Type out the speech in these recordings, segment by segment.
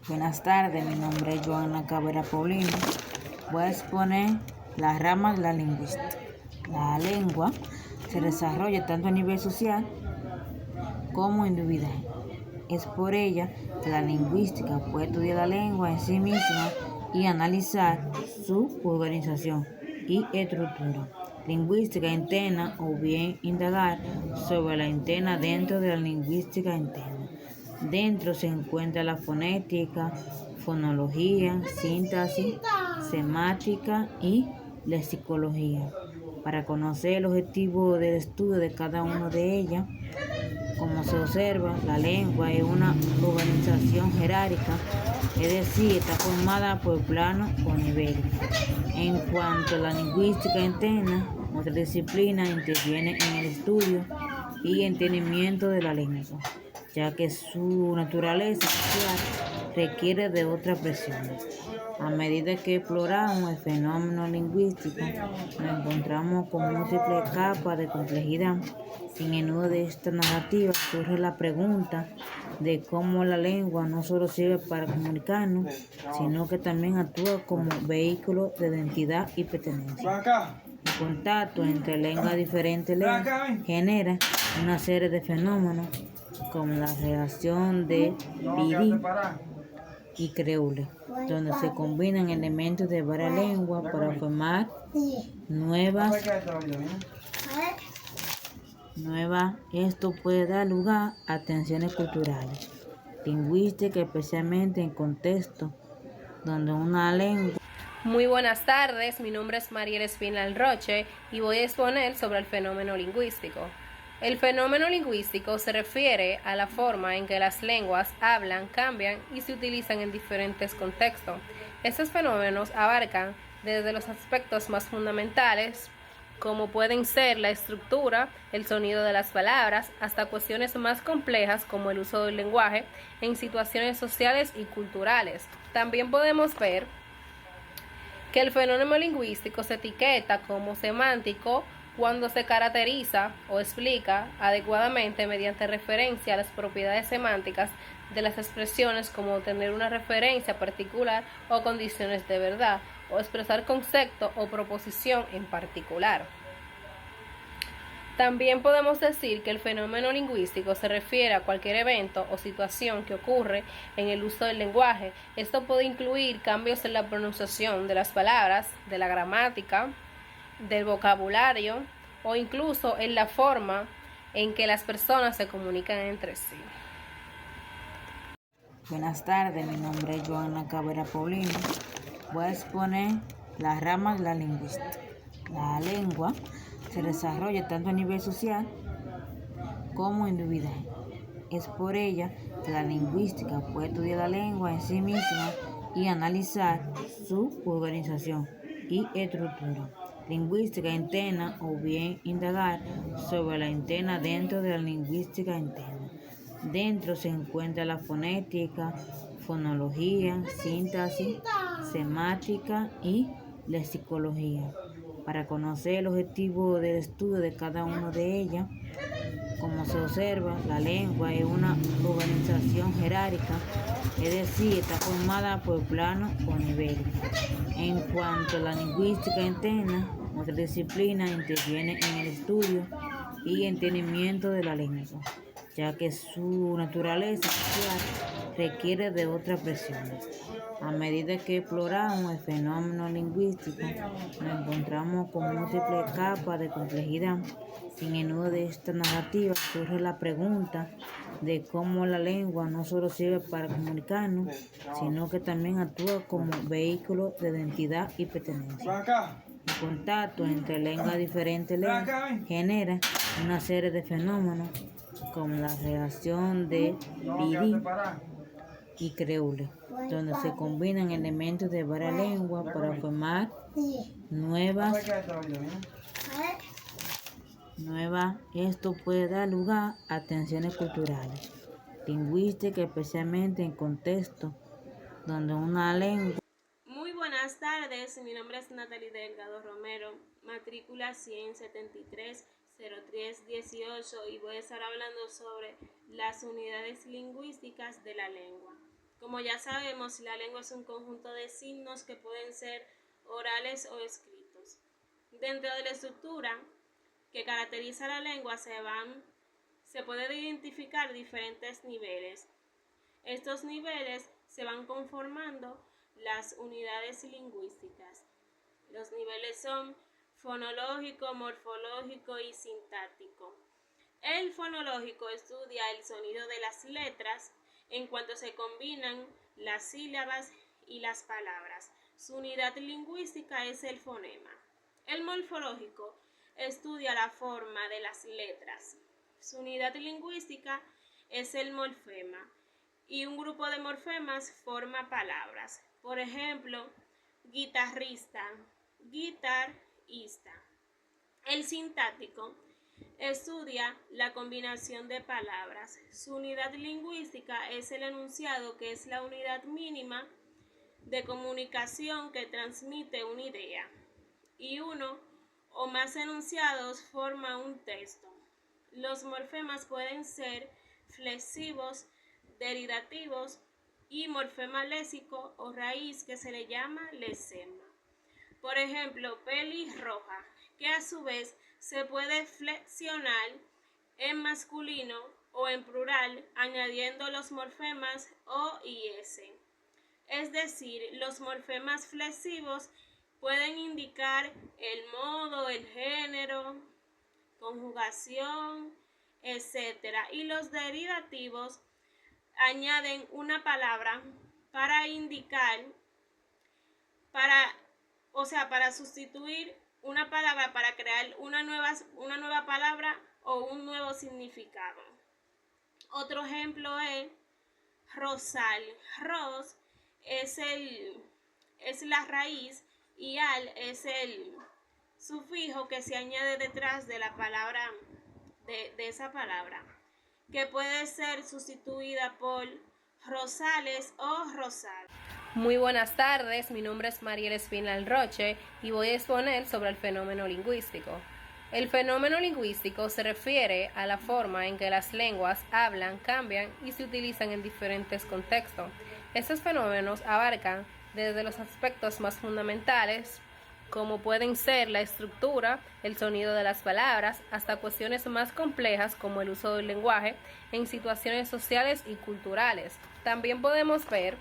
Buenas tardes, mi nombre es Joana Cabrera Paulino. Voy a exponer las ramas de la lingüística. La lengua se desarrolla tanto a nivel social como individual. Es por ella que la lingüística puede estudiar la lengua en sí misma y analizar su organización y estructura. Lingüística interna o bien indagar sobre la interna dentro de la lingüística interna. Dentro se encuentra la fonética, fonología, sintaxis, semántica y lexicología. Para conocer el objetivo del estudio de cada una de ellas, como se observa, la lengua es una organización jerárquica, es decir, está formada por planos o niveles. En cuanto a la lingüística interna, otra disciplina interviene en el estudio y entendimiento de la lengua, ya que su naturaleza social requiere de otras presiones. A medida que exploramos el fenómeno lingüístico, nos encontramos con múltiples capas de complejidad. En el nudo de esta narrativa surge la pregunta de cómo la lengua no solo sirve para comunicarnos, sino que también actúa como vehículo de identidad y pertenencia. El contacto entre lenguas diferentes genera una serie de fenómenos como la relación de Piri y creole, donde se combinan elementos de varias lenguas para formar nuevas. Esto puede dar lugar a tensiones culturales, lingüísticas, especialmente en contextos donde una lengua. Muy buenas tardes, mi nombre es Mariel Espinal Roche y voy a exponer sobre el fenómeno lingüístico. El fenómeno lingüístico se refiere a la forma en que las lenguas hablan, cambian y se utilizan en diferentes contextos. Estos fenómenos abarcan desde los aspectos más fundamentales, como pueden ser la estructura, el sonido de las palabras, hasta cuestiones más complejas como el uso del lenguaje en situaciones sociales y culturales. También podemos ver que el fenómeno lingüístico se etiqueta como semántico cuando se caracteriza o explica adecuadamente mediante referencia a las propiedades semánticas de las expresiones, como tener una referencia particular o condiciones de verdad, o expresar concepto o proposición en particular. También podemos decir que el fenómeno lingüístico se refiere a cualquier evento o situación que ocurre en el uso del lenguaje. Esto puede incluir cambios en la pronunciación de las palabras, de la gramática, del vocabulario o incluso en la forma en que las personas se comunican entre sí. Buenas tardes, mi nombre es Joana Cabrera Paulino. Voy a exponer las ramas de la lingüística. La lengua se desarrolla tanto a nivel social como individual. Es por ella que la lingüística puede estudiar la lengua en sí misma y analizar su organización y estructura. Lingüística interna o bien indagar sobre la interna dentro de la lingüística interna. Dentro se encuentra la fonética, fonología, sintaxis, semántica y lexicología. Para conocer el objetivo del estudio de cada una de ellas, como se observa, la lengua es una organización jerárquica, es decir, está formada por planos o niveles. En cuanto a la lingüística interna, otra disciplina interviene en el estudio y entendimiento de la lengua, ya que su naturaleza social requiere de otras presiones. A medida que exploramos el fenómeno lingüístico, nos encontramos con múltiples capas de complejidad. En el nudo de esta narrativa surge la pregunta de cómo la lengua no solo sirve para comunicarnos, sino que también actúa como vehículo de identidad y pertenencia. El contacto entre lenguas diferentes genera una serie de fenómenos como la relación de Piri y creole, donde se combinan elementos de varias lenguas para formar nuevas. Esto puede dar lugar a tensiones culturales, lingüísticas, especialmente en contextos donde una lengua. Muy buenas tardes, mi nombre es Natalie Delgado Romero, matrícula 173-0318 y voy a estar hablando sobre las unidades lingüísticas de la lengua. Como ya sabemos, la lengua es un conjunto de signos que pueden ser orales o escritos. Dentro de la estructura que caracteriza la lengua se pueden identificar diferentes niveles. Estos niveles se van conformando las unidades lingüísticas. Los niveles son fonológico, morfológico y sintáctico. El fonológico estudia el sonido de las letras en cuanto se combinan las sílabas y las palabras. Su unidad lingüística es el fonema. El morfológico estudia la forma de las letras. Su unidad lingüística es el morfema. Y un grupo de morfemas forma palabras. Por ejemplo, guitarrista, guitarrista. El sintáctico estudia la combinación de palabras. Su unidad lingüística es el enunciado, que es la unidad mínima de comunicación que transmite una idea. Y uno o más enunciados forma un texto. Los morfemas pueden ser flexivos, derivativos y morfema léxico o raíz, que se le llama lexema. Por ejemplo, pelirroja, que a su vez se puede flexionar en masculino o en plural añadiendo los morfemas o y s. Es decir, los morfemas flexivos pueden indicar el modo, el género, conjugación, etc. Y los derivativos añaden una palabra para indicar, para sustituir una palabra, para crear una nueva palabra o un nuevo significado. Otro ejemplo es rosal. Ros es la raíz y al es el sufijo que se añade detrás de la palabra, de esa palabra, que puede ser sustituida por rosales o rosal. Muy buenas tardes, mi nombre es Mariel Espinal Roche y voy a exponer sobre el fenómeno lingüístico. El fenómeno lingüístico se refiere a la forma en que las lenguas hablan, cambian y se utilizan en diferentes contextos. Estos fenómenos abarcan desde los aspectos más fundamentales, como pueden ser la estructura, el sonido de las palabras, hasta cuestiones más complejas como el uso del lenguaje en situaciones sociales y culturales. También podemos ver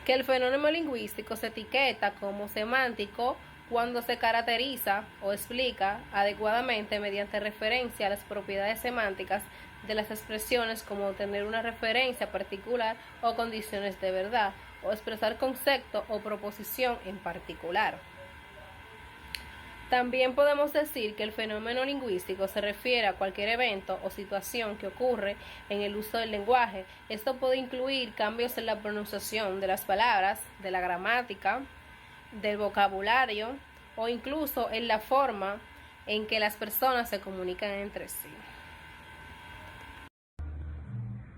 que el fenómeno lingüístico se etiqueta como semántico cuando se caracteriza o explica adecuadamente mediante referencia a las propiedades semánticas de las expresiones, como tener una referencia particular o condiciones de verdad, o expresar concepto o proposición en particular. También podemos decir que el fenómeno lingüístico se refiere a cualquier evento o situación que ocurre en el uso del lenguaje. Esto puede incluir cambios en la pronunciación de las palabras, de la gramática, del vocabulario o incluso en la forma en que las personas se comunican entre sí.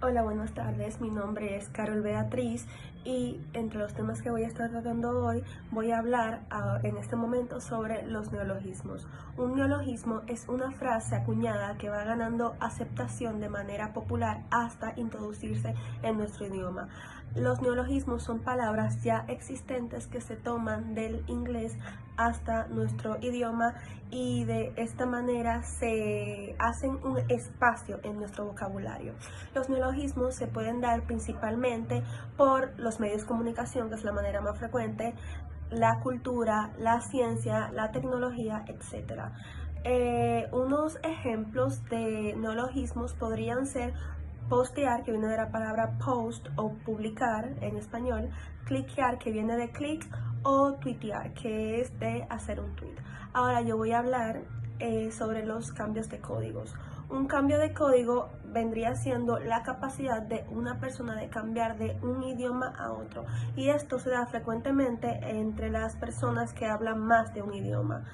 Hola, buenas tardes. Mi nombre es Carol Beatriz y entre los temas que voy a estar tratando hoy voy a hablar en este momento sobre los neologismos. Un neologismo es una frase acuñada que va ganando aceptación de manera popular hasta introducirse en nuestro idioma. Los neologismos son palabras ya existentes que se toman del inglés hasta nuestro idioma y de esta manera se hacen un espacio en nuestro vocabulario. Los neologismos se pueden dar principalmente por los medios de comunicación, que es la manera más frecuente, la cultura, la ciencia, la tecnología, etc. Unos ejemplos de neologismos podrían ser postear, que viene de la palabra post o publicar en español, cliquear, que viene de click, o tuitear, que es de hacer un tweet. Ahora yo voy a hablar sobre los cambios de códigos. Un cambio de código vendría siendo la capacidad de una persona de cambiar de un idioma a otro, y esto se da frecuentemente entre las personas que hablan más de un idioma.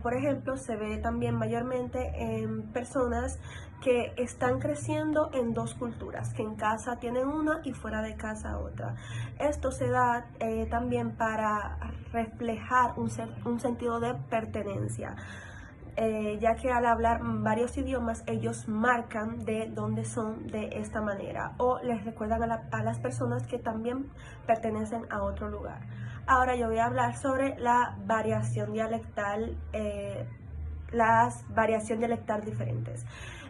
Por ejemplo, se ve también mayormente en personas que están creciendo en dos culturas, que en casa tienen una y fuera de casa otra. Esto se da también para reflejar un sentido de pertenencia. ya que al hablar varios idiomas ellos marcan de dónde son de esta manera o les recuerdan a las personas que también pertenecen a otro lugar. Ahora yo voy a hablar sobre la variación dialectal, las variaciones dialectal diferentes.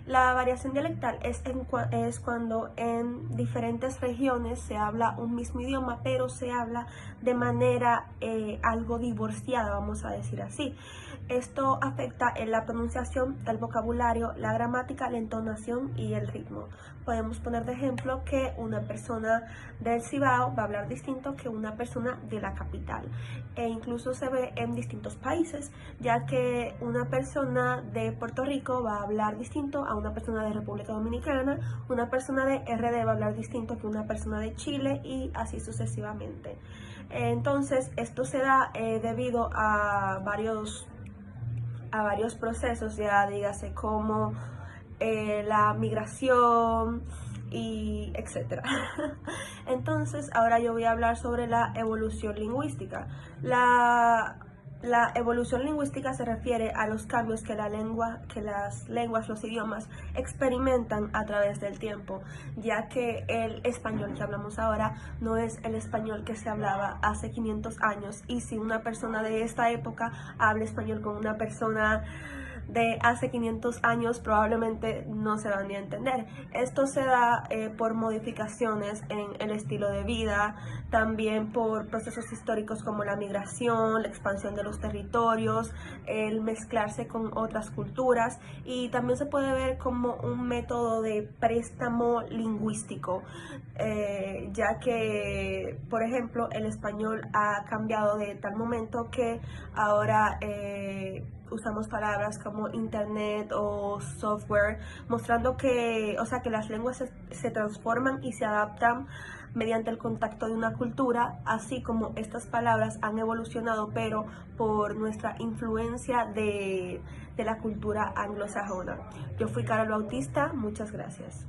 La variación dialectal es cuando en diferentes regiones se habla un mismo idioma, pero se habla de manera algo divorciada, vamos a decir así. Esto afecta en la pronunciación, el vocabulario, la gramática, la entonación y el ritmo. Podemos poner de ejemplo que una persona del Cibao va a hablar distinto que una persona de la capital. E incluso se ve en distintos países, ya que una persona de Puerto Rico va a hablar distinto a una persona de República Dominicana, una persona de RD va a hablar distinto que una persona de Chile y así sucesivamente. Entonces, esto se da debido a varios procesos, ya dígase como la migración y etcétera. Entonces, ahora yo voy a hablar sobre la evolución lingüística. La evolución lingüística se refiere a los cambios que las lenguas, los idiomas experimentan a través del tiempo, ya que el español que hablamos ahora no es el español que se hablaba hace 500 años, y si una persona de esta época habla español con una persona de hace 500 años probablemente no se van ni a entender. Esto se da por modificaciones en el estilo de vida, también por procesos históricos como la migración, la expansión de los territorios, el mezclarse con otras culturas, y también se puede ver como un método de préstamo lingüístico, ya que, por ejemplo, el español ha cambiado de tal momento que ahora usamos palabras como internet o software, mostrando que, que las lenguas se transforman y se adaptan mediante el contacto de una cultura, así como estas palabras han evolucionado, pero por nuestra influencia de la cultura anglosajona. Yo fui Carol Bautista, muchas gracias.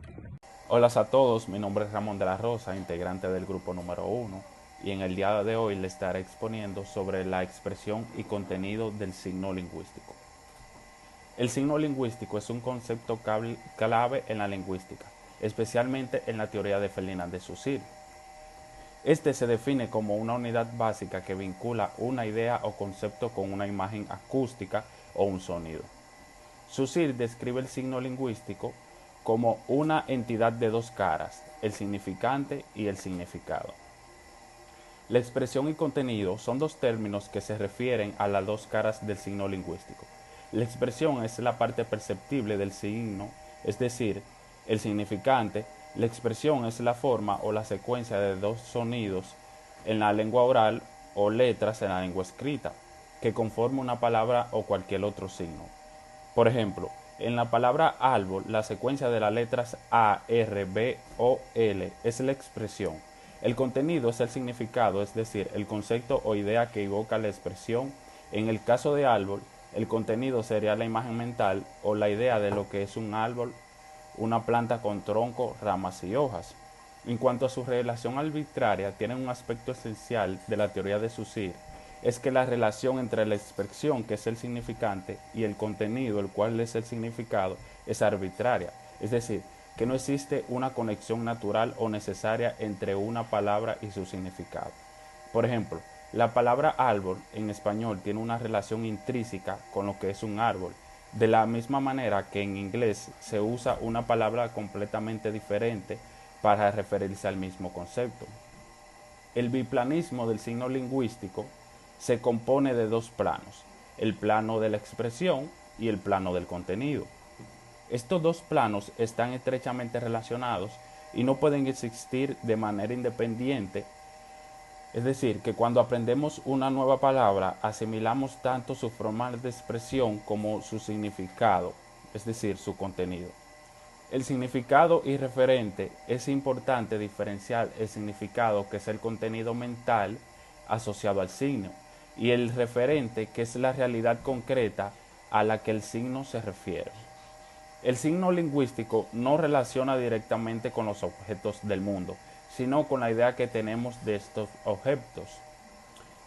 Hola a todos, mi nombre es Ramón de la Rosa, integrante del grupo número 1, y en el día de hoy les estaré exponiendo sobre la expresión y contenido del signo lingüístico. El signo lingüístico es un concepto clave en la lingüística, especialmente en la teoría de Ferdinand de Saussure. Este se define como una unidad básica que vincula una idea o concepto con una imagen acústica o un sonido. Saussure describe el signo lingüístico como una entidad de dos caras, el significante y el significado. La expresión y contenido son dos términos que se refieren a las dos caras del signo lingüístico. La expresión es la parte perceptible del signo, es decir, el significante. La expresión es la forma o la secuencia de dos sonidos en la lengua oral o letras en la lengua escrita, que conforman una palabra o cualquier otro signo. Por ejemplo, en la palabra árbol, la secuencia de las letras A, R, B o L es la expresión. El contenido es el significado, es decir, el concepto o idea que evoca la expresión. En el caso de árbol, el contenido sería la imagen mental o la idea de lo que es un árbol, una planta con tronco, ramas y hojas. En cuanto a su relación arbitraria, tiene un aspecto esencial de la teoría de Saussure, es que la relación entre la expresión, que es el significante, y el contenido, el cual es el significado, es arbitraria, es decir, que no existe una conexión natural o necesaria entre una palabra y su significado. Por ejemplo, la palabra árbol en español tiene una relación intrínseca con lo que es un árbol, de la misma manera que en inglés se usa una palabra completamente diferente para referirse al mismo concepto. El biplanismo del signo lingüístico se compone de dos planos, el plano de la expresión y el plano del contenido. Estos dos planos están estrechamente relacionados y no pueden existir de manera independiente. Es decir, que cuando aprendemos una nueva palabra, asimilamos tanto su forma de expresión como su significado, es decir, su contenido. El significado y referente es importante diferenciar el significado, que es el contenido mental asociado al signo, y el referente, que es la realidad concreta a la que el signo se refiere. El signo lingüístico no relaciona directamente con los objetos del mundo, sino con la idea que tenemos de estos objetos.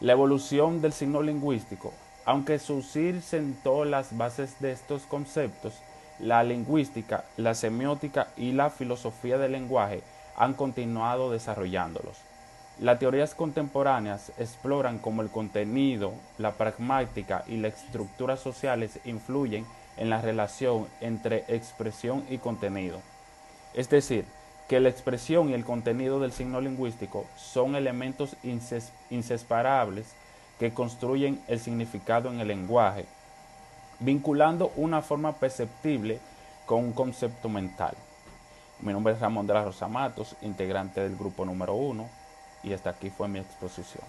La evolución del signo lingüístico Aunque Saussure sentó las bases de estos conceptos, la lingüística, la semiótica y la filosofía del lenguaje han continuado desarrollándolos. Las teorías contemporáneas exploran cómo el contenido, la pragmática y las estructuras sociales influyen en la relación entre expresión y contenido. Es decir, que la expresión y el contenido del signo lingüístico son elementos inseparables que construyen el significado en el lenguaje, vinculando una forma perceptible con un concepto mental. Mi nombre es Ramón de la Rosa Matos, integrante del grupo número 1, y hasta aquí fue mi exposición.